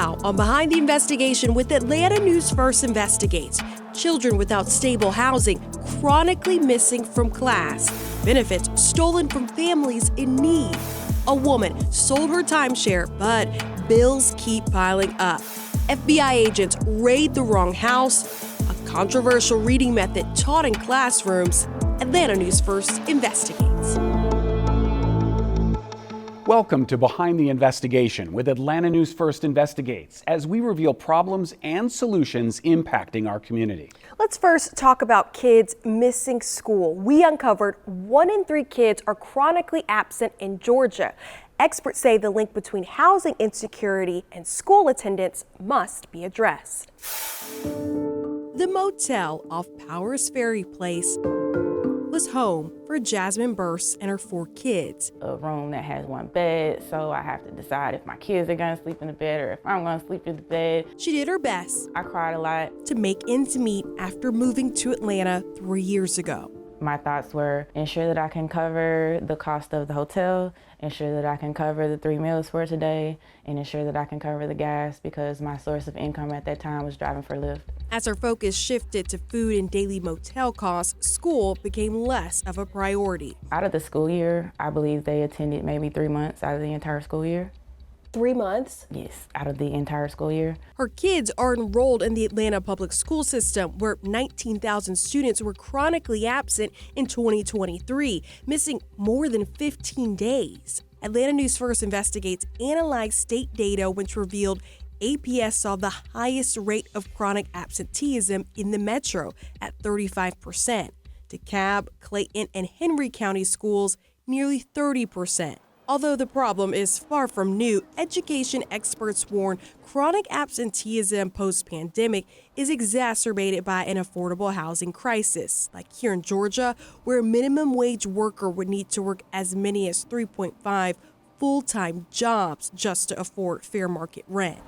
Now, on Behind the Investigation with Atlanta News First Investigates, children without stable housing chronically missing from class, benefits stolen from families in need. A woman sold her timeshare, but bills keep piling up. FBI agents raid the wrong house, a controversial reading method taught in classrooms. Atlanta News First Investigates. Welcome to Behind the Investigation with Atlanta News First Investigates, as we reveal problems and solutions impacting our community. Let's first talk about kids missing school. We uncovered 1 in 3 kids are chronically absent in Georgia. Experts say the link between housing insecurity and school attendance must be addressed. The motel off Powers Ferry Place was home for Jasmine Burse and her 4 kids. A room that has 1 bed, so I have to decide if my kids are gonna sleep in the bed or if I'm gonna sleep in the bed. She did her best I cried a lot. to make ends meet after moving to Atlanta 3 years ago. My thoughts were ensure that I can cover the cost of the hotel, ensure that I can cover the 3 meals for today, and ensure that I can cover the gas because my source of income at that time was driving for Lyft. As her focus shifted to food and daily motel costs, school became less of a priority. Out of the school year, I believe they attended maybe 3 months out of the entire school year. 3 months? Yes, out of the entire school year. Her kids are enrolled in the Atlanta public school system, where 19,000 students were chronically absent in 2023, missing more than 15 days. Atlanta News First Investigates analyzed state data which revealed APS saw the highest rate of chronic absenteeism in the metro at 35%. DeKalb, Clayton, and Henry County schools nearly 30%. Although the problem is far from new, education experts warn chronic absenteeism post-pandemic is exacerbated by an affordable housing crisis, like here in Georgia, where a minimum wage worker would need to work as many as 3.5 full-time jobs just to afford fair market rent.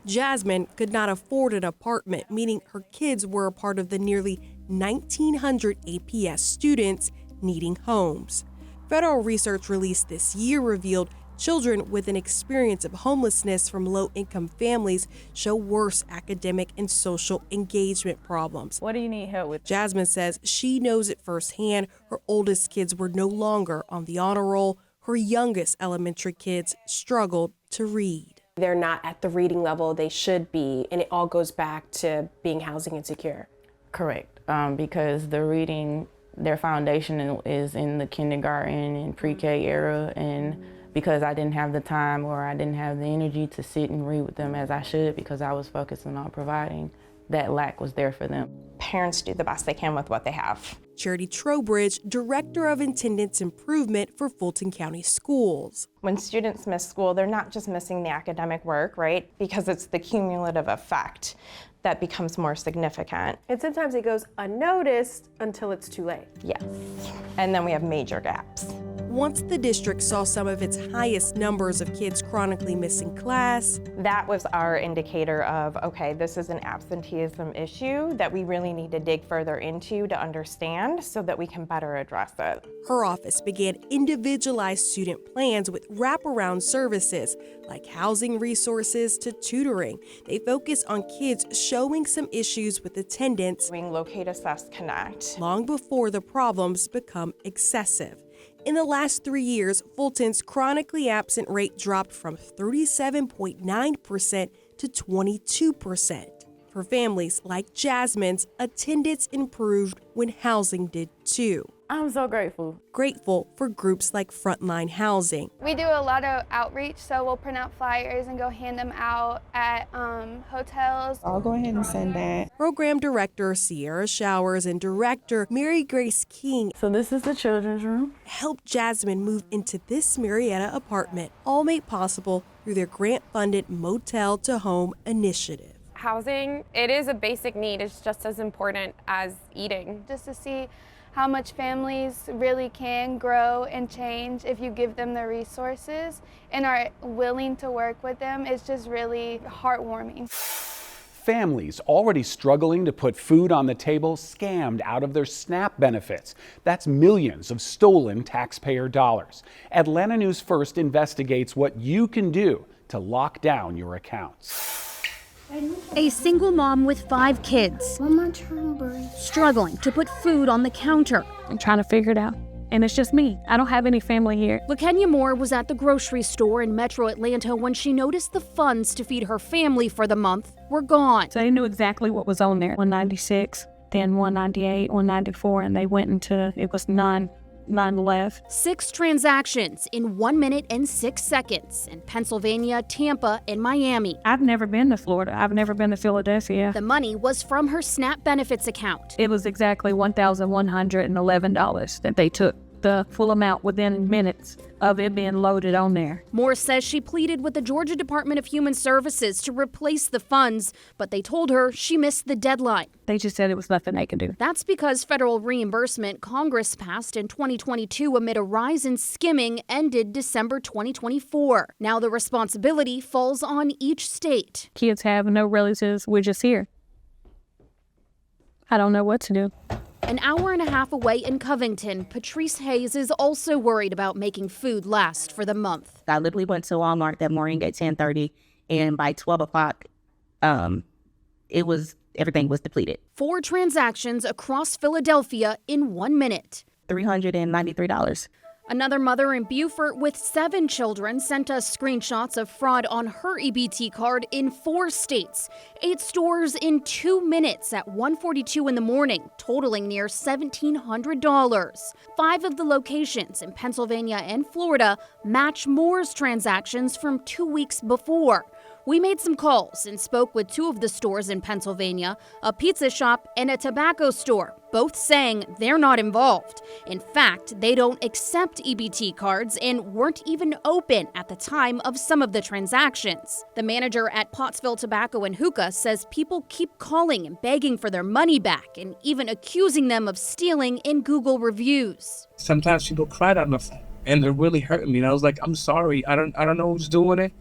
Jasmine could not afford an apartment, meaning her kids were a part of the nearly 1,900 APS students needing homes. Federal research released this year revealed children with an experience of homelessness from low-income families show worse academic and social engagement problems. What do you need help with? Jasmine says she knows it firsthand. Her oldest kids were no longer on the honor roll. Her youngest elementary kids struggled to read. They're not at the reading level they should be, and it all goes back to being housing insecure. Correct, because the reading, their foundation is in the kindergarten and pre-K era, and because I didn't have the time or I didn't have the energy to sit and read with them as I should because I was focusing on providing, that lack was there for them. Parents do the best they can with what they have. Charity Trowbridge, Director of Attendance Improvement for Fulton County Schools. When students miss school, they're not just missing the academic work, right? Because it's the cumulative effect that becomes more significant. And sometimes it goes unnoticed until it's too late. Yes. And then we have major gaps. Once the district saw some of its highest numbers of kids chronically missing class, That was our indicator of, okay, this is an absenteeism issue that we really need to dig further into to understand so that we can better address it. her office began individualized student plans with wraparound services like housing resources to tutoring. They focus on kids showing some issues with attendance Doing locate, assess, connect. long before the problems become excessive. In the last 3 years, Fulton's chronically absent rate dropped from 37.9% to 22%. For families like Jasmine's, attendance improved when housing did too. I'm so grateful. Grateful for groups like Frontline Housing. We do a lot of outreach, so we'll print out flyers and go hand them out at hotels. I'll go ahead and send that. Program Director Sierra Showers and Director Mary Grace King So this is the children's room. helped Jasmine move into this Marietta apartment, all made possible through their grant-funded Motel to Home initiative. Housing, it is a basic need. It's just as important as eating. Just to see how much families really can grow and change if you give them the resources and are willing to work with them. It's just really heartwarming. Families already struggling to put food on the table scammed out of their SNAP benefits. That's millions of stolen taxpayer dollars. Atlanta News First investigates what you can do to lock down your accounts. A single mom with 5 kids, struggling to put food on the counter. I'm trying to figure it out. And it's just me. I don't have any family here. LaKenya Moore was at the grocery store in Metro Atlanta when she noticed the funds to feed her family for the month were gone. So they knew exactly what was on there. 196, then 198, 194, and they went into, it was none left. 6 transactions in 1 minute and 6 seconds in Pennsylvania, Tampa, and Miami. I've never been to Florida. I've never been to Philadelphia. The money was from her SNAP benefits account. It was exactly $1,111 that they took. The full amount within minutes of it being loaded on there. Moore says she pleaded with the Georgia Department of Human Services to replace the funds, but they told her she missed the deadline. They just said it was nothing they could do. That's because federal reimbursement Congress passed in 2022 amid a rise in skimming ended December 2024. Now the responsibility falls on each state. Kids have no relatives. We're just here. I don't know what to do. An hour and a half away in Covington, Patrice Hayes is also worried about making food last for the month. I literally went to Walmart that morning at 10:30, and by 12 o'clock, everything was depleted. 4 transactions across Philadelphia in 1 minute. $393. Another mother in Beaufort with 7 children sent us screenshots of fraud on her EBT card in 4 states. 8 stores in 2 minutes at 1:42 in the morning, totaling near $1,700. 5 of the locations in Pennsylvania and Florida match Moore's transactions from 2 weeks before. We made some calls and spoke with 2 of the stores in Pennsylvania, a pizza shop and a tobacco store, both saying they're not involved. In fact, they don't accept EBT cards and weren't even open at the time of some of the transactions. The manager at Pottsville Tobacco and Hookah says people keep calling and begging for their money back and even accusing them of stealing in Google reviews. Sometimes people cried on the phone and they're really hurting me. And I was like, I'm sorry, I don't know who's doing it.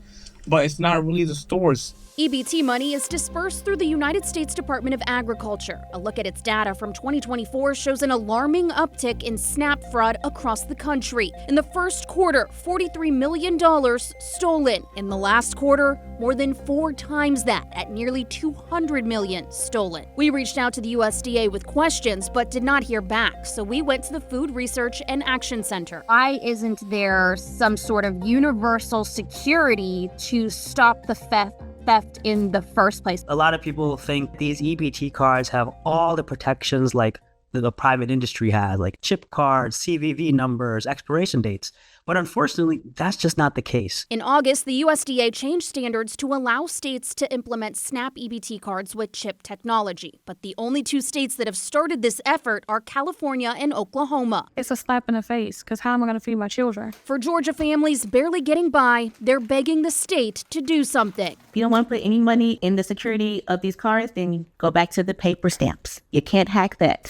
But it's not really the stores. EBT money is dispersed through the United States Department of Agriculture. A look at its data from 2024 shows an alarming uptick in SNAP fraud across the country. In the first quarter, $43 million stolen. In the last quarter, more than 4 times that, at nearly $200 million stolen. We reached out to the USDA with questions, but did not hear back, so we went to the Food Research and Action Center. Why isn't there some sort of universal security to stop the theft in the first place? A lot of people think these EBT cards have all the protections like the private industry has, like chip cards, CVV numbers, expiration dates. But unfortunately, that's just not the case. In August, the USDA changed standards to allow states to implement SNAP EBT cards with chip technology. But the only 2 states that have started this effort are California and Oklahoma. It's a slap in the face, because how am I going to feed my children? For Georgia families barely getting by, they're begging the state to do something. If you don't want to put any money in the security of these cards, then you go back to the paper stamps. You can't hack that.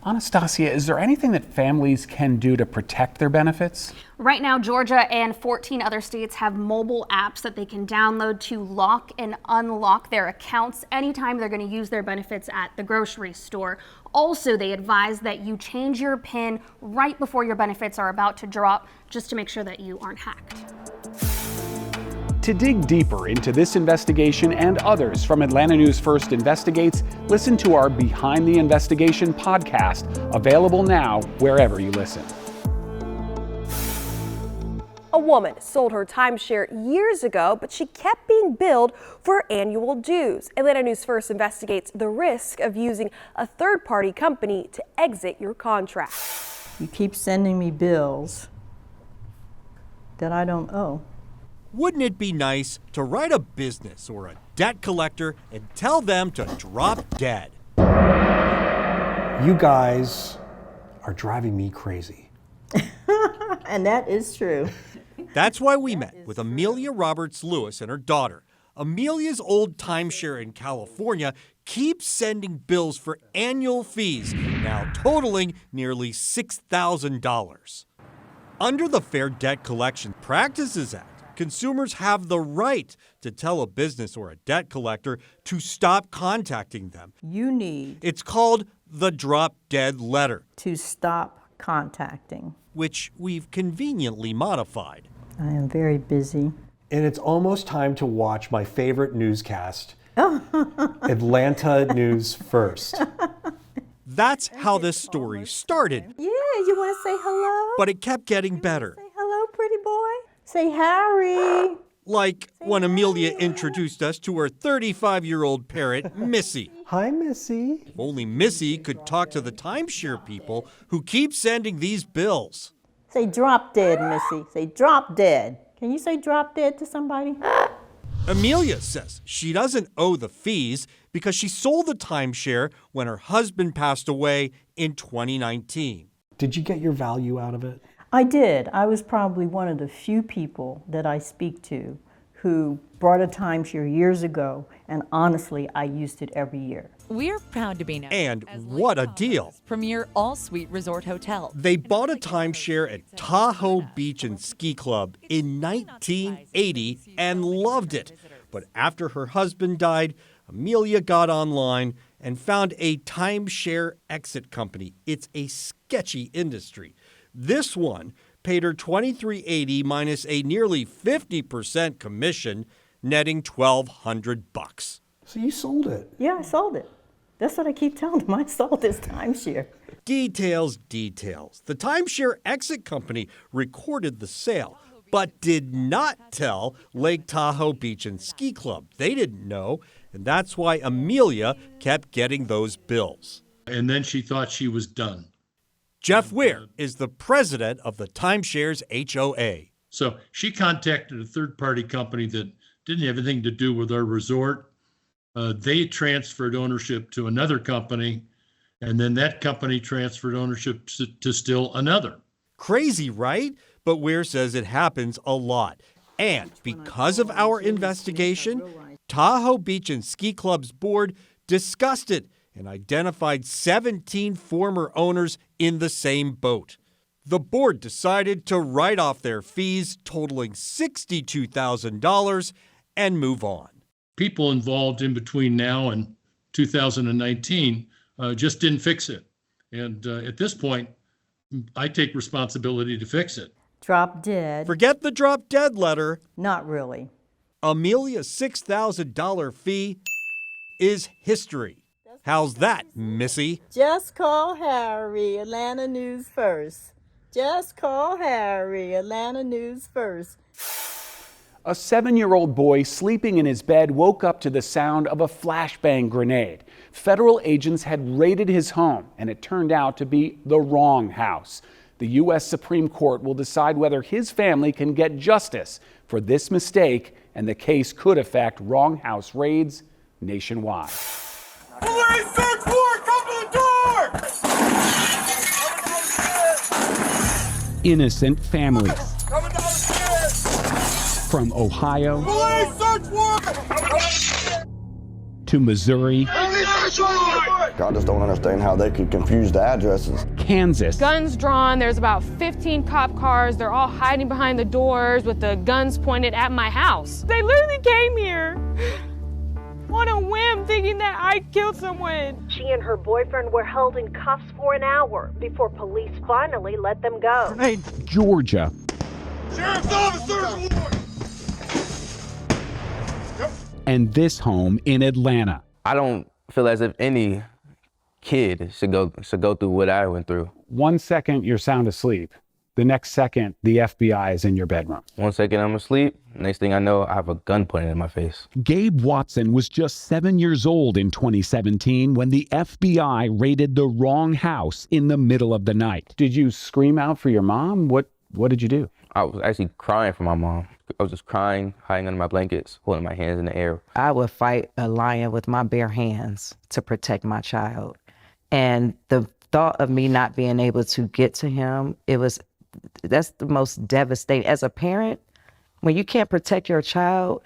Anastasia, is there anything that families can do to protect their benefits? Right now, Georgia and 14 other states have mobile apps that they can download to lock and unlock their accounts anytime they're going to use their benefits at the grocery store. Also, they advise that you change your PIN right before your benefits are about to drop, just to make sure that you aren't hacked. To dig deeper into this investigation and others from Atlanta News First Investigates, listen to our Behind the Investigation podcast, available now wherever you listen. A woman sold her timeshare years ago, but she kept being billed for annual dues. Atlanta News First investigates the risk of using a third-party company to exit your contract. You keep sending me bills that I don't owe. Wouldn't it be nice to write a business or a debt collector and tell them to drop dead? You guys are driving me crazy. And that is true. That's why we met with Amelia Roberts Lewis and her daughter. Amelia's old timeshare in California keeps sending bills for annual fees, now totaling nearly $6,000. Under the Fair Debt Collection Practices Act, consumers have the right to tell a business or a debt collector to stop contacting them. You need. It's called the drop dead letter. To stop contacting. Which we've conveniently modified. I am very busy. And it's almost time to watch my favorite newscast, Atlanta News First. That's how this story started. Yeah, you want to say hello? But it kept getting better. Say hello, pretty boy. Say Harry. Like when Amelia introduced us to her 35-year-old parrot, Missy. Hi, Missy. If only Missy could talk to the timeshare people who keep sending these bills. Say drop dead, Missy. Say drop dead. Can you say drop dead to somebody? Amelia says she doesn't owe the fees because she sold the timeshare when her husband passed away in 2019. Did you get your value out of it? I did. I was probably one of the few people that I speak to who brought a timeshare years ago, and honestly, I used it every year. We're proud to be known. And what a deal. Premier all-suite resort hotel. They bought a timeshare at Tahoe Beach and Ski Club in 1980 and loved it. But after her husband died, Amelia got online and found a timeshare exit company. It's a sketchy industry. This one paid her $2,380 minus a nearly 50% commission, netting $1,200. So you sold it? Yeah, I sold it. That's what I keep telling them. I sold this timeshare. Details. The timeshare exit company recorded the sale, but did not tell Lake Tahoe Beach and Ski Club. They didn't know, and that's why Amelia kept getting those bills. And then she thought she was done. Jeff Weir is the president of the Timeshares HOA. So she contacted a third-party company that didn't have anything to do with our resort. They transferred ownership to another company, and then that company transferred ownership to still another. Crazy, right? But Weir says it happens a lot. And because of our investigation, Tahoe Beach and Ski Club's board discussed it and identified 17 former owners in the same boat. The board decided to write off their fees totaling $62,000 and move on. People involved in between now and 2019 just didn't fix it. And at this point, I take responsibility to fix it. Drop dead. Forget the drop dead letter. Not really. Amelia's $6,000 fee is history. How's that, Missy? Just call Harry, Atlanta News First. Just call Harry, Atlanta News First. A 7-year-old boy sleeping in his bed woke up to the sound of a flashbang grenade. Federal agents had raided his home, and it turned out to be the wrong house. The U.S. Supreme Court will decide whether his family can get justice for this mistake, and the case could affect wrong house raids nationwide. Police search warrant, come to the door! Innocent families. From Ohio Police search warrant! to Missouri, I just don't understand how they could confuse the addresses. Kansas, Guns drawn, there's about 15 cop cars. They're all hiding behind the doors with the guns pointed at my house. They literally came here on a whim thinking that I killed someone. She and her boyfriend were held in cuffs for an hour before police finally let them go. Georgia, Sheriff's officer! and this home in Atlanta. I don't feel as if any kid should go through what I went through. 1 second, you're sound asleep. The next second, the FBI is in your bedroom. 1 second I'm asleep, next thing I know, I have a gun pointed in my face. Gabe Watson was just 7 years old in 2017 when the FBI raided the wrong house in the middle of the night. Did you scream out for your mom? What did you do? I was actually crying for my mom. I was just crying, hiding under my blankets, holding my hands in the air. I would fight a lion with my bare hands to protect my child. And the thought of me not being able to get to him, that's the most devastating. As a parent, when you can't protect your child,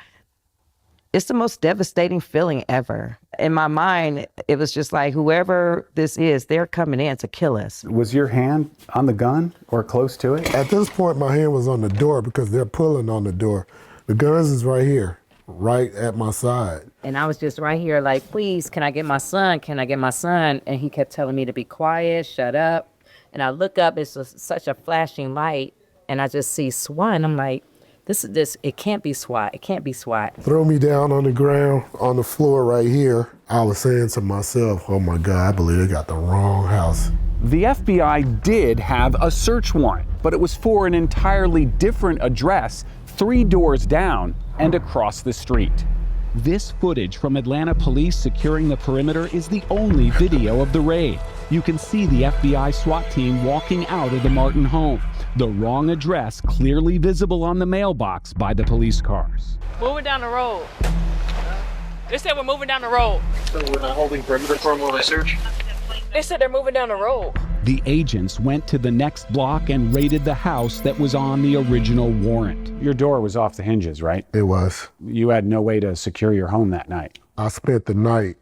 it's the most devastating feeling ever. In my mind, it was just like, whoever this is, they're coming in to kill us. Was your hand on the gun or close to it? At this point, my hand was on the door because they're pulling on the door. The guns is right here, right at my side. And I was just right here like, please, can I get my son? Can I get my son? And he kept telling me to be quiet, shut up. And I look up, it's such a flashing light, and I just see Swan. I'm like, It can't be SWAT. It can't be SWAT. Throw me down on the ground, on the floor right here. I was saying to myself, oh my God, I believe they got the wrong house. The FBI did have a search warrant, but it was for an entirely different address, 3 doors down and across the street. This footage from Atlanta police securing the perimeter is the only video of the raid. You can see the FBI SWAT team walking out of the Martin home. The wrong address clearly visible on the mailbox by the police cars. Moving down the road. They said we're moving down the road. So we're not holding perimeter for them while they search? They said they're moving down the road. The agents went to the next block and raided the house that was on the original warrant. Your door was off the hinges, right? It was. You had no way to secure your home that night. I spent the night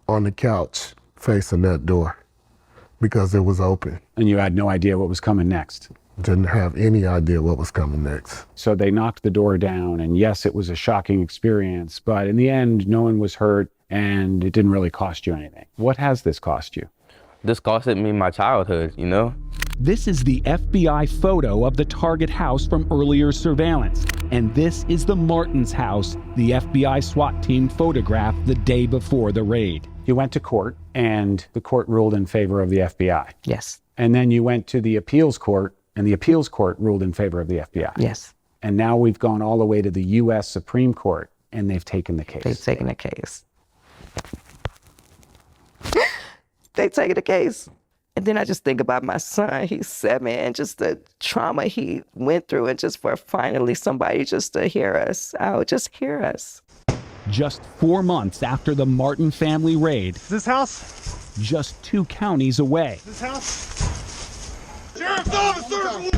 on the couch facing that door because it was open. And you had no idea what was coming next? Didn't have any idea what was coming next. So they knocked the door down, and yes, it was a shocking experience, but in the end, no one was hurt, and it didn't really cost you anything. What has this cost you? This costed me my childhood, you know? This is the FBI photo of the target house from earlier surveillance. And this is the Martins house the FBI SWAT team photographed the day before the raid. You went to court, and the court ruled in favor of the FBI. Yes. And then you went to the appeals court, and the appeals court ruled in favor of the FBI. Yes. And now we've gone all the way to the U.S. Supreme Court, and they've taken the case. They've taken the case. They've taken the case. And then I just think about my son, he's 7, and just the trauma he went through, and just for finally somebody just to hear us out, just hear us. Just 4 months after the Martin family raid. This house? Just 2 counties away. This house? Sheriff's officer!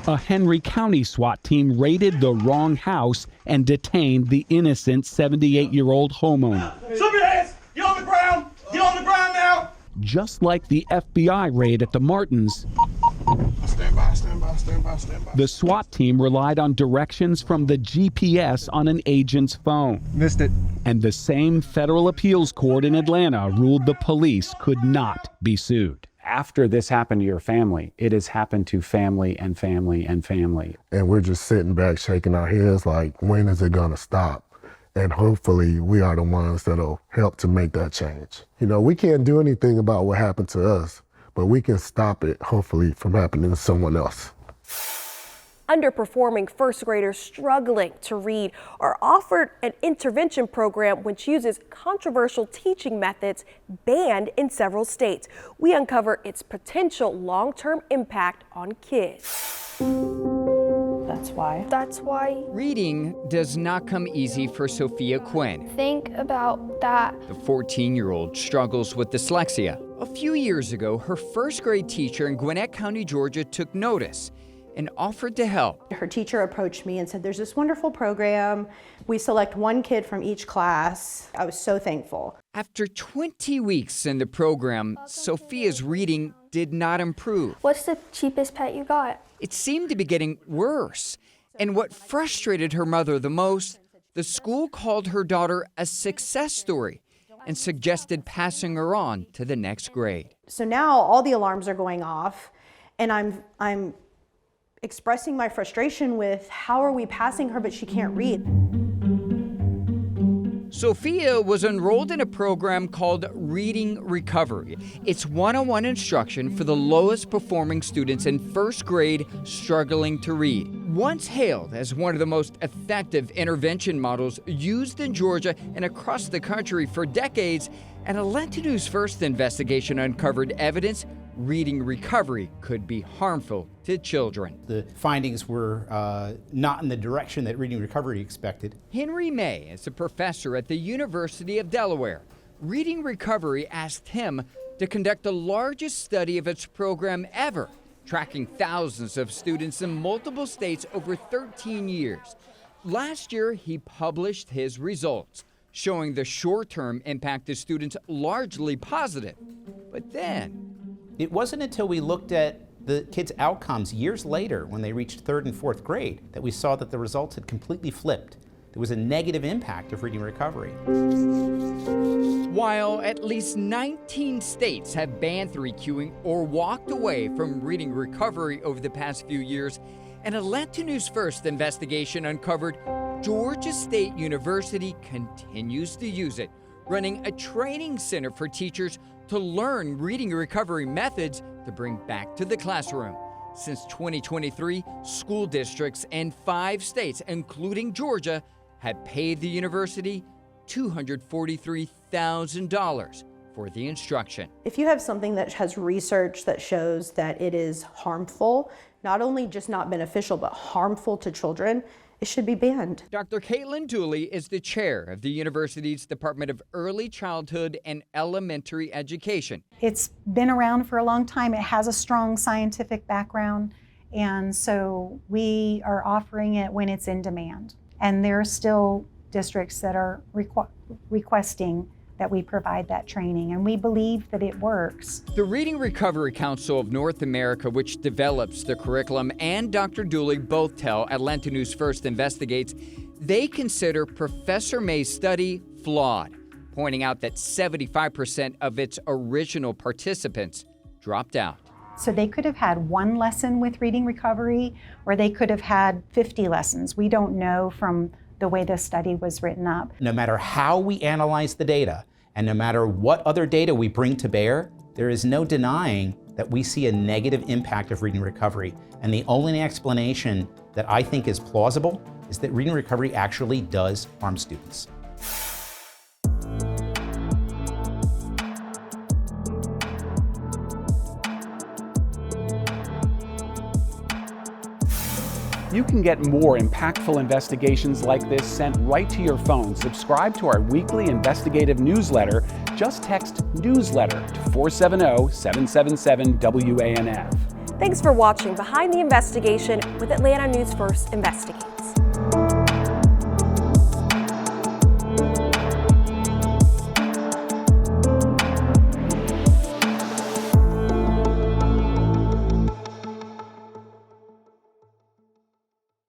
A Henry County SWAT team raided the wrong house and detained the innocent 78-year-old homeowner. Show me your hands! Get on the ground! Get on the ground now! Just like the FBI raid at the Martins, Stand by, stand by, stand by, stand by. the SWAT team relied on directions from the GPS on an agent's phone. Missed it. And the same federal appeals court in Atlanta ruled the police could not be sued. After this happened to your family, it has happened to family and family and family. And we're just sitting back shaking our heads like, when is it gonna stop? And hopefully we are the ones that'll help to make that change. You know, we can't do anything about what happened to us, but we can stop it, hopefully, from happening to someone else. Underperforming first graders struggling to read are offered an intervention program which uses controversial teaching methods banned in several states. We uncover its potential long-term impact on kids. That's why. That's why. Reading does not come easy for Sophia Quinn. Think about that. The 14-year-old struggles with dyslexia. A few years ago, her first grade teacher in Gwinnett County, Georgia, took notice and offered to help. Her teacher approached me and said, there's this wonderful program. We select one kid from each class. I was so thankful. After 20 weeks in the program, Sophia's reading did not improve. What's the cheapest pet you got? It seemed to be getting worse. And what frustrated her mother the most, the school called her daughter a success story and suggested passing her on to the next grade. So now all the alarms are going off, and I'm expressing my frustration with how are we passing her but she can't read. Sophia was enrolled in a program called Reading Recovery. It's one-on-one instruction for the lowest performing students in first grade struggling to read. Once hailed as one of the most effective intervention models used in Georgia and across the country for decades, an Atlanta News First investigation uncovered evidence reading recovery could be harmful to children. The findings were not in the direction that reading recovery expected. Henry May is a professor at the University of Delaware. Reading Recovery asked him to conduct the largest study of its program ever, tracking thousands of students in multiple states over 13 years. Last year, he published his results, showing the short-term impact to students largely positive. But then, it wasn't until we looked at the kids' outcomes years later when they reached 3rd and 4th grade that we saw that the results had completely flipped. There was a negative impact of reading recovery. While at least 19 states have banned 3Qing or walked away from reading recovery over the past few years, An Atlanta News First investigation uncovered Georgia State University continues to use it, running a training center for teachers to learn reading recovery methods to bring back to the classroom. Since 2023, school districts in 5 states, including Georgia, had paid the university $243,000 for the instruction. If you have something that has research that shows that it is harmful, not only just not beneficial, but harmful to children, it should be banned. Dr. Caitlin Dooley is the chair of the university's Department of Early Childhood and Elementary Education. It's been around for a long time. It has a strong scientific background, and so we are offering it when it's in demand. And there are still districts that are requesting that we provide that training, and we believe that it works. The Reading Recovery Council of North America, which develops the curriculum, and Dr. Dooley both tell Atlanta News First Investigates they consider Professor May's study flawed, pointing out that 75% of its original participants dropped out. So they could have had 1 lesson with reading recovery, or they could have had 50 lessons. We don't know from the way this study was written up. No matter how we analyze the data, and no matter what other data we bring to bear, there is no denying that we see a negative impact of reading recovery. And the only explanation that I think is plausible is that reading recovery actually does harm students. You can get more impactful investigations like this sent right to your phone. Subscribe to our weekly investigative newsletter. Just text newsletter to 470-777-WANF. Thanks for watching Behind the Investigation with Atlanta News First Investigates.